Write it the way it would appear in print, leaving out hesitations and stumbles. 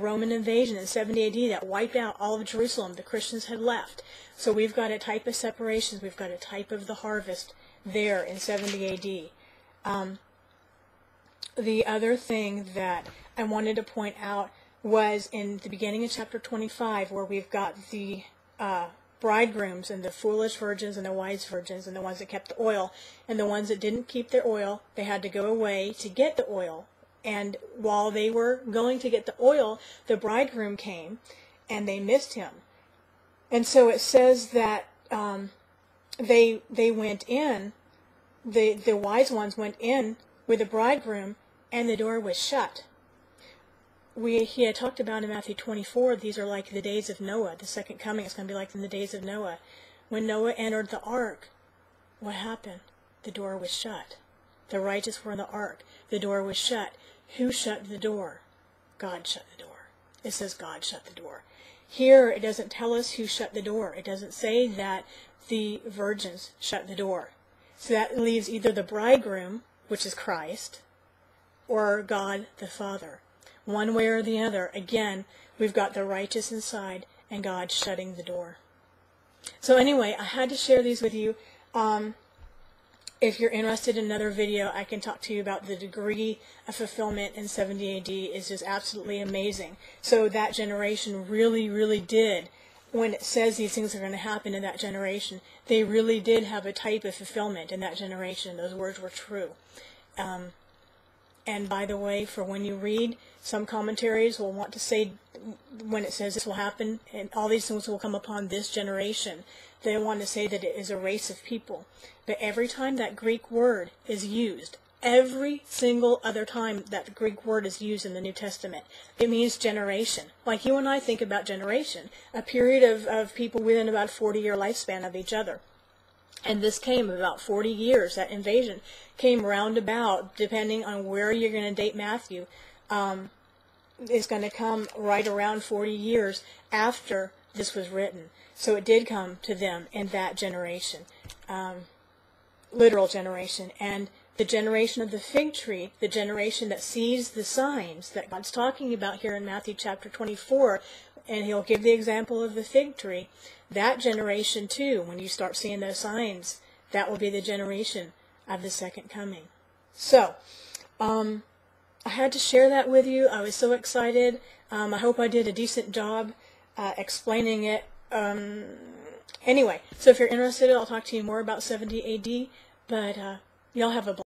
Roman invasion in 70 AD that wiped out all of Jerusalem. The Christians had left. So we've got a type of separations. We've got a type of the harvest there in 70 AD. The other thing that I wanted to point out was in the beginning of chapter 25, where we've got the bridegrooms and the foolish virgins and the wise virgins and the ones that kept the oil, and the ones that didn't keep their oil, they had to go away to get the oil. And while they were going to get the oil, the bridegroom came and they missed him. And so it says that they went in, the wise ones went in with the bridegroom, and the door was shut. He had talked about in Matthew 24, these are like the days of Noah. The second coming is going to be like in the days of Noah. When Noah entered the ark, what happened? The door was shut. The righteous were in the ark. The door was shut. Who shut the door? God shut the door. It says God shut the door. Here, it doesn't tell us who shut the door. It doesn't say that the virgins shut the door. So that leaves either the bridegroom, which is Christ, or God the Father. One way or the other, again, we've got the righteous inside and God shutting the door. So anyway, I had to share these with you. If you're interested in another video, I can talk to you about the degree of fulfillment in 70 AD is just absolutely amazing. So that generation really, really did, when it says these things are going to happen in that generation, they really did have a type of fulfillment in that generation. Those words were true. And by the way, for when you read, some commentaries will want to say, when it says this will happen, and all these things will come upon this generation, they want to say that it is a race of people. But every time that Greek word is used, every single other time that Greek word is used in the New Testament, it means generation. Like you and I think about generation, a period of people within about 40-year lifespan of each other. And this came about 40 years, that invasion came roundabout, depending on where you're going to date Matthew, it's going to come right around 40 years after this was written. So it did come to them in that generation, literal generation. And the generation of the fig tree, the generation that sees the signs that God's talking about here in Matthew chapter 24, and he'll give the example of the fig tree, that generation too, when you start seeing those signs, that will be the generation of the second coming. So, I had to share that with you. I was so excited. I hope I did a decent job explaining it. Anyway, so if you're interested, I'll talk to you more about 70 AD, but y'all have a blessed